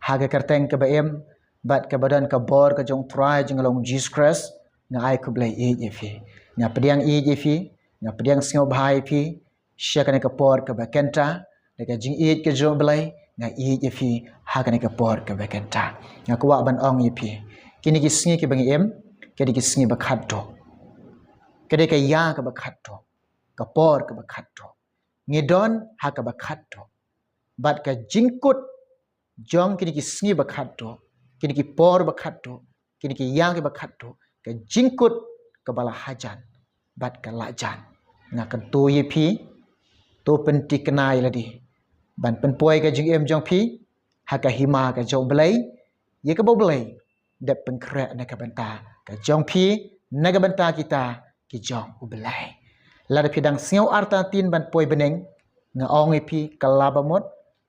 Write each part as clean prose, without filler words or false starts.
haga kerteng ke baem bat ke badan ke bor ke jong try jeng long Jesus Christ nga ai ku blai e je fi nya pediang e je fi nya pediang singo bhai fi syakane ke por ke bakenta de ke jing e ke jong blai nga e je fi haga ne ke por ke bakenta nga ku wa ban ong ye fi kini ki singi ke bang em ke di ki singi bakhat do ke de ke ya ke bakhat do ke por ke bakhat do ngidon ha ke bakhat do bat ke jingkut jong kini ki singi bakhat do kini ki por bakhat do kini ki yang ke bakhat do ke jingkut ke bala hajan bat ke lajan nga kan tu ye phi tu penti kenai ladi ban pen poi ke jing em jong phi ha ka hima ke jong blai ye ke bo blai de pen kre na ka banta ke jong phi na ka banta kita ki jong u blai la de pidang siau arta tin ban poi beneng nga ong ye phi kalabamot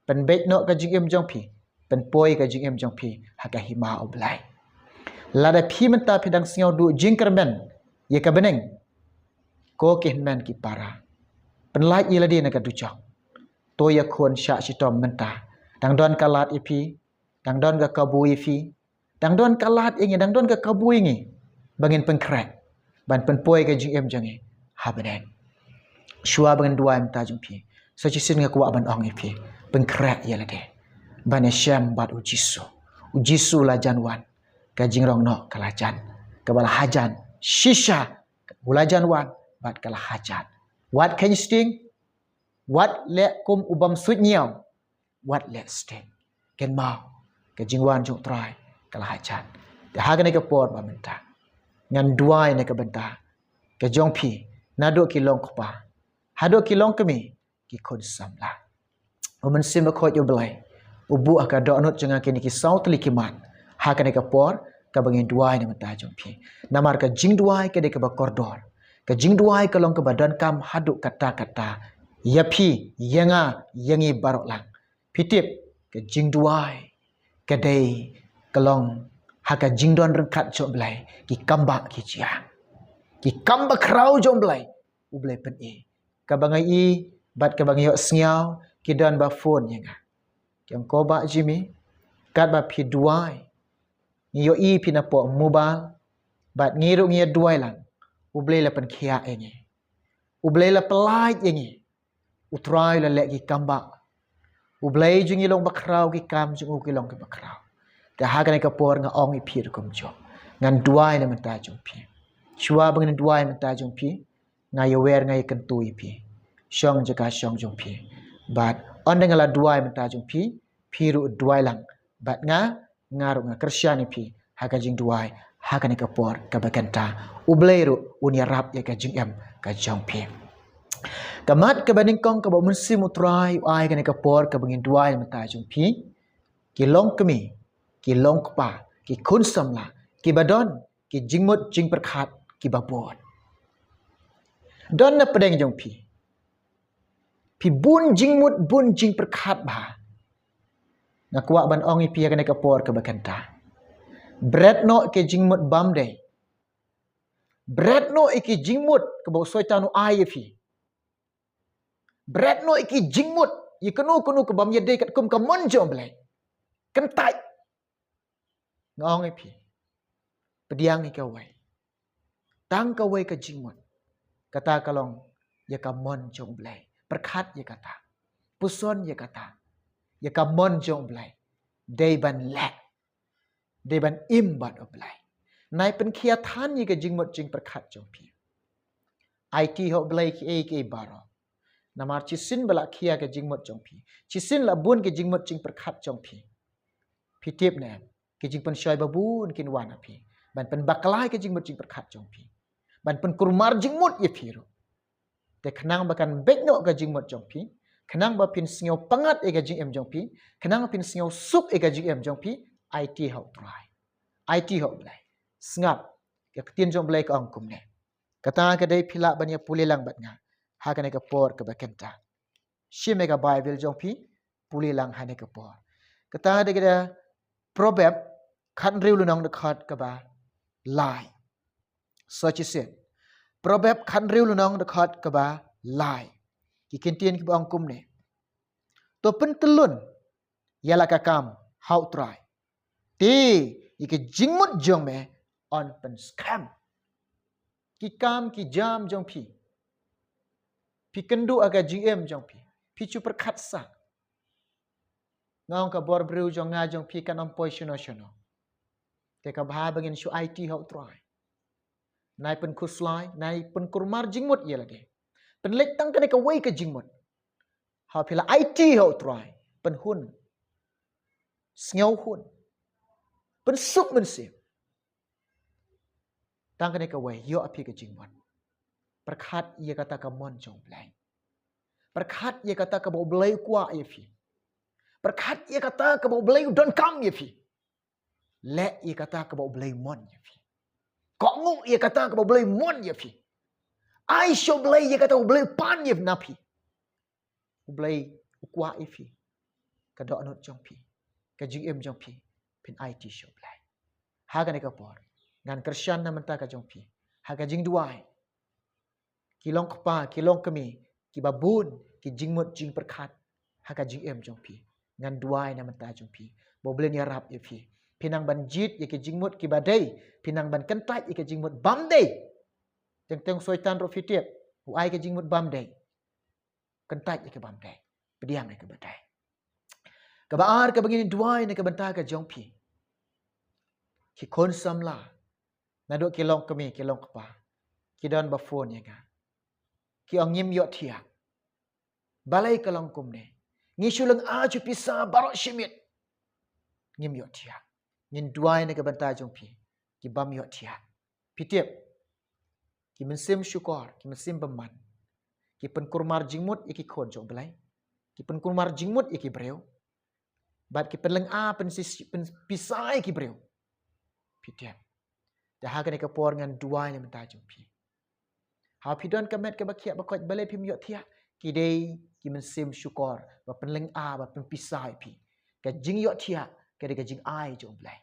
pen bet no ke jing em jong phi pen poi ke jing em jong phi ha ka hima u blai lada phi menta pidang siau du jingkermen ye ka beneng ko ke men ki para penlai ye ladi na ka duchok to ya khon sha sitom menta dang don kalat ipi dang don ka kabu ifi dang don kalat ingi dang don ka kabu ingi bangin pengkrek ban penpoi ka jing em jangi ha beneng shua bangan dua menta jumpi so chi sin nga kwa ban ong ipi pengkrek ye ladi ban syam bat ujisu la janwan ka jingrong no kalajan kabala hajan shisha ulajan wan bat kala hajan what can you sting what le kum ubam sut nyaw what le sting ken mau ka jingwan jong try kala hajan de hagane ka por ba menta ngan duai ne ka benta ka jong phi nado ki long khpa hado ki long kemi ki khod samla omen sim ko yo blai ubu aka do anut janga kini ki saut likiman hagane ka por ka bangin duai ne mata jong phi namar ka jing duai ke de ka ba kordor ka jing duai ka long ka badan kam hadu kata yapi yanga yangi barok lang pitip ka jing duai ka dei ka long ha ka jing don rengkat jong blai ki kamba ki chia ki kamba krau jong blai u blai pen e ka bangai i bat ka bangai yo sngau ki don ba phone yanga kyang ko ba jimi kat ba phi duai ni yo i pina po mobile bat ngiru ngia duai lang ublei la pen khia engi ublei la pelai engi utrai la le ki kamba ublei jungi long bakrau ki kam jungu ki long ki bakrau ta ha kan ka por nga ong i phir kum jo ngan duai na menta jong phi chua bang duai menta jong phi nga yo wer nga kan tu i phi shong jaka shong jong phi bat on ngala duai menta jong phi phiru duai lang bat nga ngaru nga kristiani phi haka jing duai haka ni ka por ka bakanta ubleiru unia rap ya ka jing em ka jong phi kamat ka baning kong ka ba munsim utrai ai ka ni ka por ka bangin duai mata jong phi ki long kemi ki long kpa ki khun samla ki badon ki jingmut jing perkhat ki babon don na pedeng jong phi bun jingmut bun jing perkhat ba na kwa ban ong i pia ka ni ka por ka bakanta bread no ke jingmut bam de bread no iki jingmut ke bo soitanu ai phi bread no iki jingmut ikunu ke bam yede kat kum ka mon jom blai kan tai ngong i phi pediang i ka wai tang ka wai ka jingmut kata kalong ya ka mon jom blai perkhat ya kata puson ya kata ya ka mon jom blai dei ban lek dei ban im bat blai nai pen khia than yi ka jingmut jing perkhat jong phi IT ho blai ki e ke baro namar chisin bala khia ke jingmut jong phi chisin la bun ke jingmut jing perkhat jong phi tip ne ke jing pen shoi babun kin wana phi ban pen baklai ke jingmut jing perkhat jong phi ban pen kurmar jingmut ye phi ro te khnang bakan bekno ka jingmut jong phi khnang ba pin sngeu pangat e ka jing em jong phi khnang pin sngeu sup e ka jing em jong phi IT ho try IT ho blai snap ke tin jong blai ka ong kum ne kata ka dei phila bania pulilang bat nga ha ka ne ka por ka bakenta shi me ka bible jong phi pulilang ha ne ka por kata de ka proverb khan riu lunong de khat ka ba lie such is it proverb khan riu lunong de khat ka ba lie ki kin tin ki bang kum ne to pen telun yala ka kam how try ti ike jingmut jong me on pen scam ki kam ki jam jong pi kendu aga GM jong pi chu perkhat sa ngong ka bor bru jong nga jong pi kan om poisono shono te ka bha bangin shu IT how try nai pen kuslai nai pen kurmar jingmut yela de pen lek tang ka wei ka jingmut ha phila IT how try pen hun sngew hun pen sup men se tang ka wei yo api ka jingmut perkhat ye kata ka mon jong blai perkhat ye kata ka bo blai kwa ye fi perkhat ye kata ka bo blai don kam ye fi le ye kata ka bo blai mon ye fi ko ngu ye kata ka bo blai mon ye fi ai show blai ye kata bo blai pan ye na fi blai kwa ye fi ka do not jong pi ka GM jong pi pin IT show blai ha ka ne ka por ngan Christian na menta ka jong pi ha ka jing duai kilong kpa kilong kami ki babun ki jingmut jing perkhat ha ka GM jong pi ngan duai na menta jong pi bo blai ni rap ye fi pinang ban jit ye ki jingmut ki badai pinang ban kentai ye ki jingmut bam dei teng teng soitan ro fitiep u ai ki jingmut bam dei kentai ye ki bam dei pediam ne ki badai ka baar ka begini duai ne ka benta ka jong pi ki kon samla na do kilong kami kilong kpa ki don ba phone ye ka ki ongim yo thia balai kalong kum ne ngi shulang a chu pisa barok shimit ngim yo thia ngin duai ne ka benta jong pi ki bam yo thia pitiep ki mensim syukor ki mensim beman ki pen kurmar jingmut iki khon jong belai ki pen kurmar jingmut iki breu bat ki pen leng a pen pisai ki breu pitiep da ha ka ne ka por ngan duai ne benta jong pi ha pidon ka met ka bakia ba koj balai pim yo thia ki dei ki mensim syukor ba pen leng a ba pen pisai pi ka jing yo thia ka de ka jing ai jong belai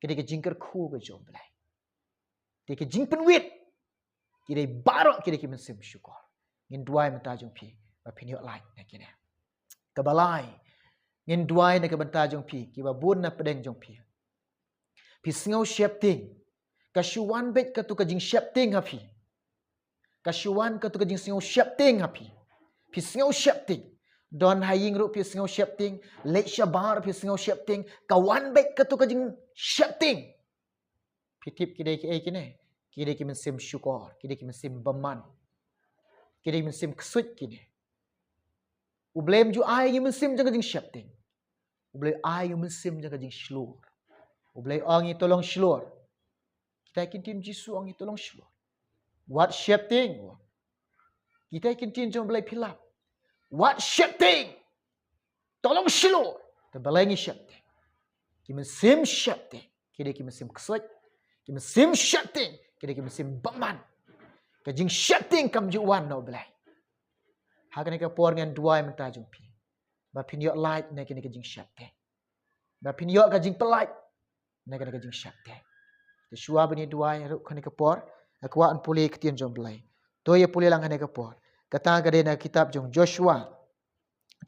ka de ka jing ker khu ka jong belai de ka jing pen wit ki dei barok ki de ki mensim syukor ngin duai menta jong pi ba pin yo lai na ki ne ka balai ngin duai ne ka benta jong pi ki ba bun na pedeng jong pi sngew shep ting ka shuwan bet ka tu ka jing shep ting ha pi ka shuwan ka tu ka jing sngew shep ting ha pi sngew shep ting don haying ru pi sngew shep ting le shabar pi sngew shep ting ka wan bet ka tu ka jing shep ting pi tip ki dei ki ai ki ne ki dei ki mensim syukor ki dei ki mensim beman ki dei mensim ksut ki ne u blame ju ai ki mensim jang ka jing shep ting u blame ai ki mensim jang ka jing shlur u blame ong i tolong shlur kita kin tin Jisu ong i tolong shlur what shep ting kita kin tin jong blame pilap what shep ting tolong shlur te balai ngi shep ting ki mensim shep ting ki dei ki mensim ksut ki mensim shep ting ki dei ki mensim beman ka jing shep ting kam ju wan no blai ha ka ne ka por ngan duai menta jong pi ba pin yo light ne ka jing shep ting ba pin yo ka jing pelait ne ka jing shep ting te shua bani duai ru ka ne ka por akwa an puli ketien jong blai to ye puli lang ne ka por kata ka de na kitab jong Joshua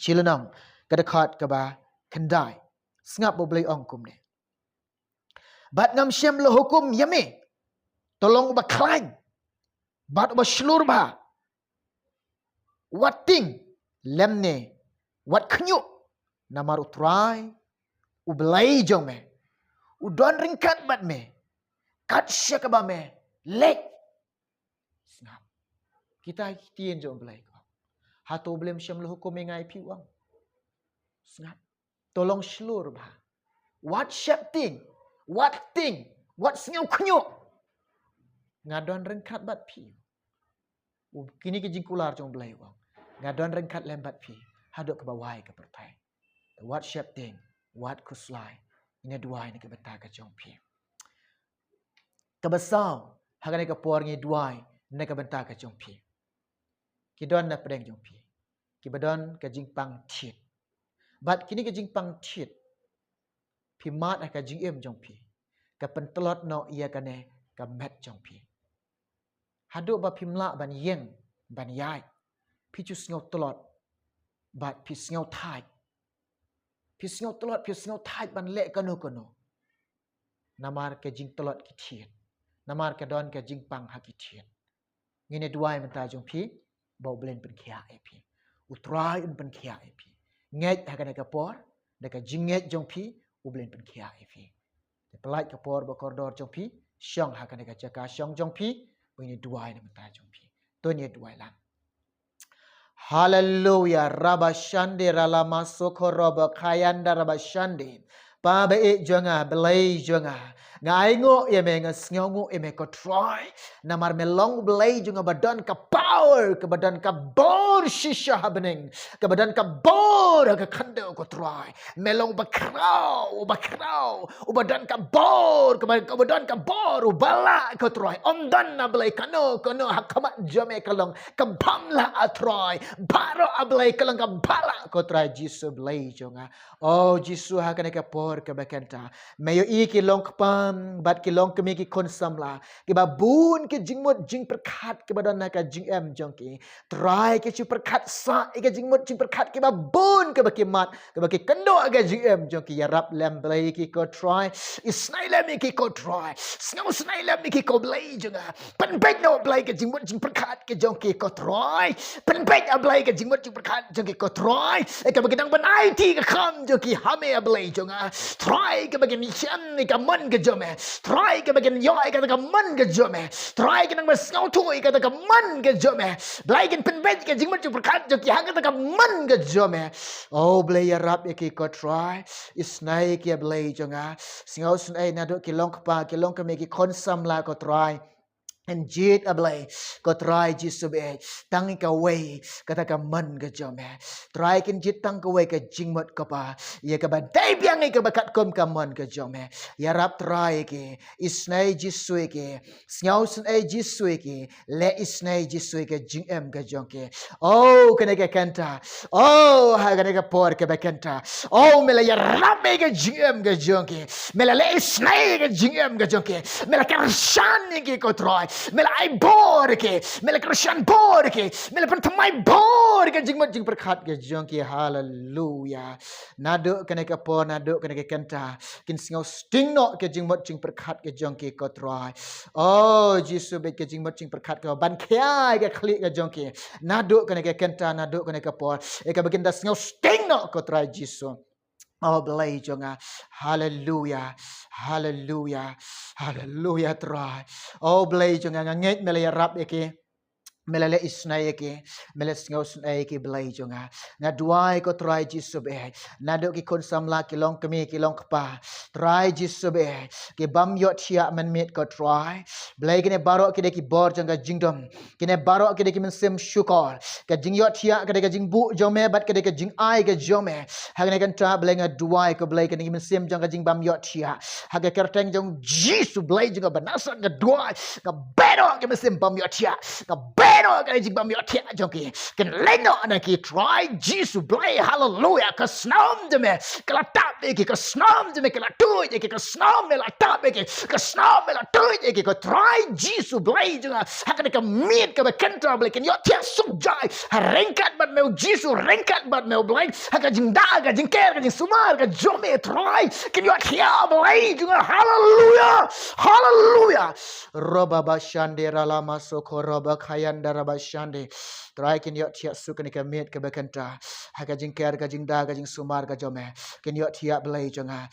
chilenang ka de khat ka ba kendai snap bo blai ong kum ne bat ngam shem lo hukum yame tolong ba klain bat ba shlur ba what thing lemne what khnyu namar utrai u blai jong me u don ringkat bat me kat syakaba me lek snap kita tien jong blai ko ha to blem shem lo hukum ngai pi wang snap tolong shlur ba what shap thing what sngew khnyu ngadon ringkat bat pi kini ke jingkular jong blai wang ngadon ringkat lembat pi hadok ke bawai ke pertai what shap thing what kuslai ina duai ni ke beta ka jong pi ke besau hagane ke por ngi duai ne ke beta ka jong pi ki don na pedeng jong pi ki badon ke jingpang thit bat kini ke jingpang thit pi mat ka jingem jong pi ka pentelot no ia kane ka met jong pi hadok ba pimla ban yeng ban yai pi chu sngew telot bat pi sngew thai pisngau telot pisngau thai ban le kanu namar ke jing telot ki thiet namar ke don ke jing pang ha ki thiet ngine duai man ta jong phi bo blen pen khia ai phi utrai un pen khia ai phi ngai ha ka por de ka jing ngai jong phi u blen pen khia ai phi de pelai ka por bo koridor jong phi syong ha ka jaka syong jong phi ngine duai man ta jong phi to ni duai lang Hallelujah. Rabashande ralama sokoroba kayanda rabashande. Pa be jonga belay jonga. Ngai ngo eme ngasngongo eme ko try. Namar melong belay jonga badan ka power ke badan ka bor shisha happening. Ke badan ka bor ke kande ko try. Melong bakrau badan ka bor ke badan ka bor bala ko try. Ondan na belay kano hakamat jame kalong kabam la atry. Baro ablay kalang ka bala ko try Jesus belay jonga. Oh Jesus hakane ka por ke bakanta. Mayo iki long pam bat ki long kemi ki konsamla. Ki babun ki jingmut jing perkat ke badan ka jing em jongki. Try ke chu perkat sa ke jingmut jing perkat ki babun ke baki mat ke baki kendo ke jing em jongki ya rap lem blai ki ko try. Isnai lem ki ko try. Snau snai lem ki ko blai jonga. Pen bet no blai ke jingmut jing perkat ke jongki ko try. Pen bet ablai ke jingmut jing perkat jongki ko try. Ke baki dang ban IT ke kham jongki hame ablai jonga. Try ke bagian ikan ke man ke jome. Try ke bagian yoi ke man ke jome. Try ke nang masngau tui ke man ke jome. Blai ke penbet ke jingmat ju perkat jo ki hang ke man ke jome. Oh blai ya rap ke ko try. Isnai ke blai jonga. Singau sunai nado ki long pa ki long ke me ki konsam la ko try. And jit ablay ko try Jesus be tangi ka way kata ka man ka jome try kin jit tang ka way ka jingmot ka pa ye ka ba dai biang ka bakat kom ka man ka jome ya rap try ke isnai Jesus ke sngau sun ai Jesus ke le isnai Jesus ke jing em ka jongke oh kana ka kanta oh ha kana ka por ka bakanta oh mela ya rap ka jing em ka jongke mela le isnai ka jing em ka jongke mela ka shan ke ko try Mela ai bor ke, mela Christian bor ke, mela pentamai bor ke jingmat jing perkat ke jongki hallelujah. Nado kena ke por nado kena ke kenta, kin singau sting no ke jingmat jing perkat ke jongki ko try. Oh Jesus be ke jingmat jing perkat ke ban kia ke klik ke jongki. Nado kena ke kenta nado kena ke por. Eka baginda singau sting no ko try Jesus. Oh belai jonga hallelujah hallelujah hallelujah try oh belai jonga nget melaya rap eke melale isnai ke meles ngau sunai ke belai jonga na duai ko try Jesus be na do ki kon samla ki long kemi ki long kpa try Jesus be ke bam yot chia man met ko try belai kene baro ke de ki bor jonga jingdom kene baro ke de ki mensem syukor ke jing yot chia ke de ke jing bu jome bat ke de ke jing ai ke jome ha ne kan ta belai nga duai ko belai ke de ki mensem jonga jing bam yot chia ha ke kerteng jong Jesus belai jonga banasa nga duai ka bero ke mensem bam yot chia ka Pero kaya jigbam yo tia joki ken leno anaki try Jesus play hallelujah ka snom de me kala tap ki ka snom de me kala tu ki ka snom me la tap ki ka snom me la tu ki ka try Jesus play juga hakane ka meet ka kenta blay ken yo tia suk jai rengkat bat me Jesus rengkat bat me blay haka jing da ka jing ker ka jing sumar ka jome try ken yo tia blay juga hallelujah hallelujah roba bashande ralama sokoroba kayanda Darabashande, try can yot yet sukan ka meet ka bekanta, hakajing care ka jing da ka jing sumar ka jome, can yot yet blay jonga.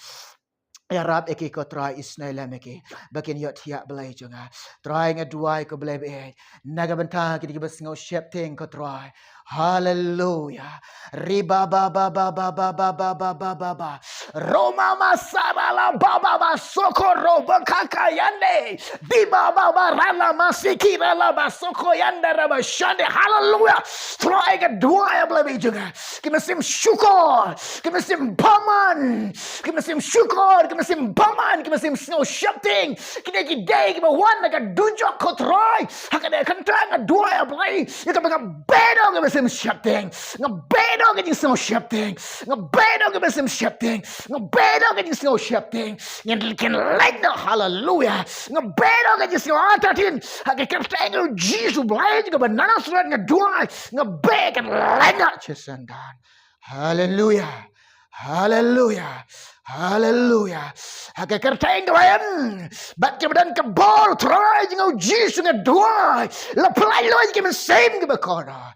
Arab eki ko try isnai lemeki, bakin yot yet blay jonga, trying a duai ko blay be, nagabanta ki basing shep thing ko try. Hallelujah. Riba ba ba ba ba ba ba ba ba ba ba ba. Roma masara la ba ba ba sokoro bakaka yande. Di ba ba ba rala masikira la ba soko yanda raba shande. Hallelujah. Try a dua blabi juga. Kimasim syukur. Kimasim paman. Kimasim syukur. Kimasim paman. Kimasim snow shifting. Kineki day kima one like a dujok ko try. Hakade kantang a dua blabi. You can become better. Sim shifting, no better getting snow shifting, no better getting some shifting, no better getting snow shifting, and can light the hallelujah, no better getting snow antatin, I can tangle Jesus blind, but none of them dry, no beg and light not just and done. Hallelujah, Hallelujah. Hallelujah. Haka kerteng kawan. Bat ke badan ke bol try jengau Jesus nge dua. La pelai lo ke mesim ke bekora.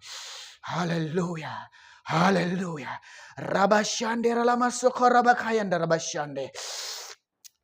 Hallelujah. Hallelujah. Rabashande ralama sokora bakayan darabashande.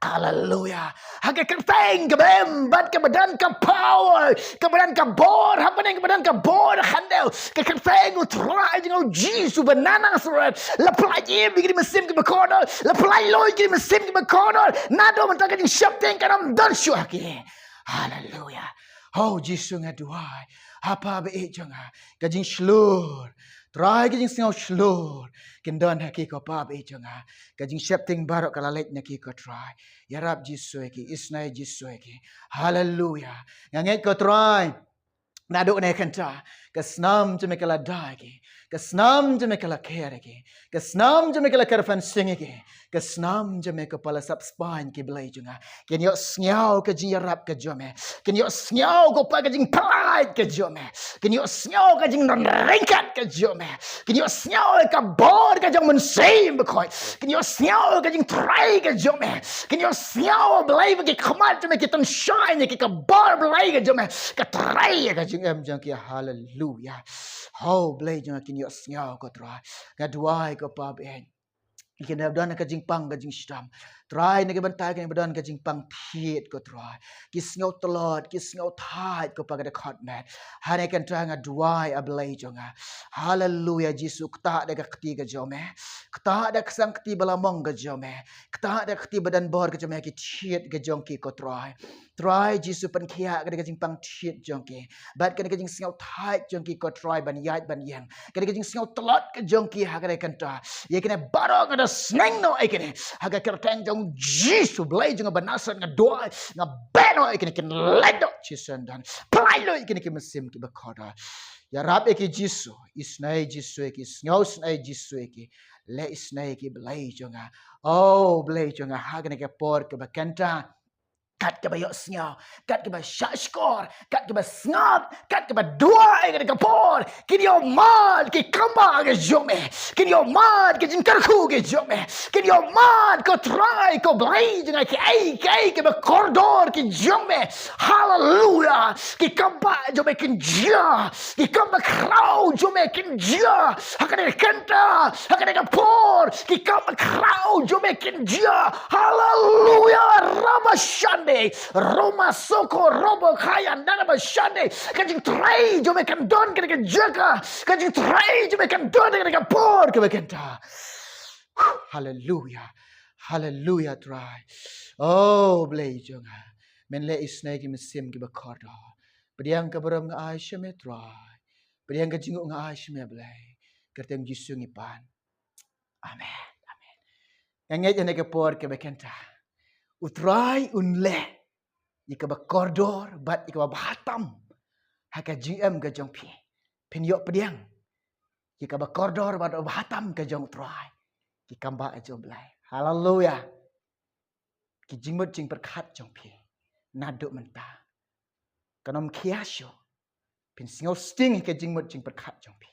Hallelujah. Haka kerteng ke bembat ke badan ke power, ke badan ke bor, happening ke badan ke bor handel, ke kerteng utrai jengau Jesus benanang surat. La pelai bikin mesim ke bekono, la pelai loy ke mesim ke bekono. Nado mentaka jeng syapteng kanam dan syuaki. Hallelujah. Oh Jesus ngaduai. Apa be jonga, kajing slur. Try kajing singau slur. Kendon haki ko pa be jonga. Kajing syapteng barok kalalek nyaki ko try. Ya Rab Jesus ki isnai Jesus ki. Hallelujah. Nganget ko try. Naduk ne kenta. Kesnam je mekala dai ki. Kesnam je mekala kere ki. Kesnam je mekala karfan singi ki. Kesnam je me kepala sap spine ki belai junga. Ken yo snyau ke jing yarap ke jome. Ken yo snyau ko pa ke jing pride ke jome. Ken yo snyau ke jing non ringkat ke jome. Ken yo snyau ke bor ke jong mensim bekoi. Ken yo snyau ke jing try ke jome. Ken yo snyau belai ke khamat jome ke ton shine ke bor belai ke jome. Ke try ke jing em jang ki hallelujah. How belai jong ken yo snyau ko try. Gaduai ko pa ben. Ikan badan ke jingpang ke jingstam. Try nak bantai ke badan ke jingpang tiet ko try. Kis ngau telot, kis ngau tight ko pakai dekat mat. Hari kan try ngaduai ablay jonga. Hallelujah Jesus kta ada keti ke jome. Kta ada kesang keti balamong ke jome. Kta ada keti badan bor ke jome ki tiet ke jongki ko try. Try Jesus pen kia ke jingpang tiet jongki. Bat ke jing ngau tight jongki ko try ban yait ban yang. Ke jing ngau telot ke jongki ha ke kan try. Ye kena barok ada seneng no ikene haga kerteng jong Jesus belai jong banasan ngadoa ngabeno ikene ken ledo chisen dan plai lo ikene ke mesim ke bekoda ya rab iki Jesus isnai Jesus iki sngaus nai Jesus iki le isnai iki belai jonga oh belai jonga haga ne ke por ke bekenta kat ke bayok snya kat ke ba shashkor kat ke ba snap kat ke ba dua ke kapor kin yo man ke kamba ke jome kin yo man ke jinkar khu ke jome kin yo man ko try ko blai jna ke ai ke ba corridor ke jome hallelujah ke kamba jome kin ja ke kamba crowd jome kin ja hakane kanta hakane kapor ke kamba crowd jome kin ja hallelujah rabashan Roma soko robo kaya nana bashande kajing try jome kan don kena jaga kajing try jome kan don kena por ke bekenta hallelujah hallelujah try oh blay jonga men le isnai ki mesim ki bakorda beriang ke beram ngai sheme try beriang ke jingu ngai sheme blay kerteng jisu ngipan amen amen ngai jane ke por ke bekenta utrai unle ika ba koridor bat ika ba bahatam haka GM ke jong pi pin yok pediang ika ba koridor bat bahatam ke jong utrai ika ba jong blai hallelujah ki jingmut jing perkhat jong pi naduk menta kanom kiasyo pin singo sting ke jingmut jing perkhat jong pi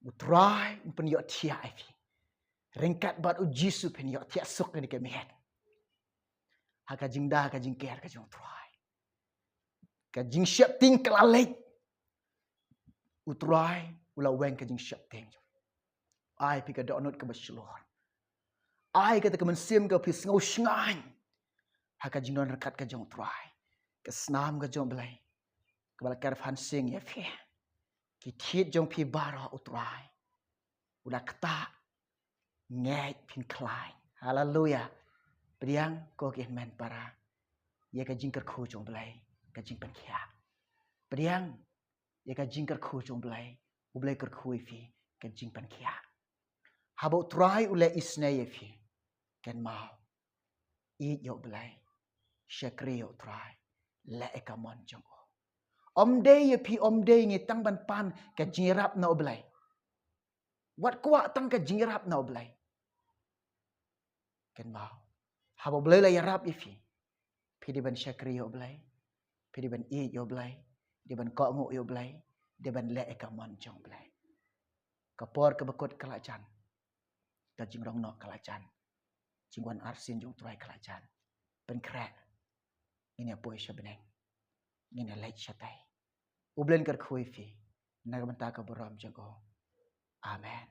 utrai pin yok tia ai pi ringkat bat ujisu pin yok tia suk ni ke mihet haka jingda ka jingker ke jong utrai ka jing syap ting kelalek utrai ula weng ka jing syap ting ai pi ka donut ka baslor ai ka ta mensim ka pi ngau shngan haka jing don rekat ka jong utrai ka snam ka jong blai ka bal kar fan sing ya fi ki thit jong pi bara utrai ula kta ngai pin klai hallelujah priang ko ke men para ye ka jing kar khu jong blai ka jing pen khia priang ye ka jing kar khu jong blai u blai kar khu fi ka jing pen khia habo try ule isne ye fi ken mau i yo blai shakri yo try le ka mon jong om day ye pi om day ngi tang ban pan ka jirap na blai wat kwa tang ka jirap na blai ken mau habo blai la yarap ye fi pi di ban shakri yo blai pi di ban i yo blai di ban ko ngu yo blai di ban le ka mon jong blai kapor ka bakot kalajan ก็จึงรองนอกกลาจันจึงวันอาร์ซินจงตรายกลาจันเป็นแคร์นี่เนี่ยป่วยชะเบนนี่เนี่ยเล็กชะไตอุเบลนกัดคุยฟีนักบันตากบรามจังโกอาเมน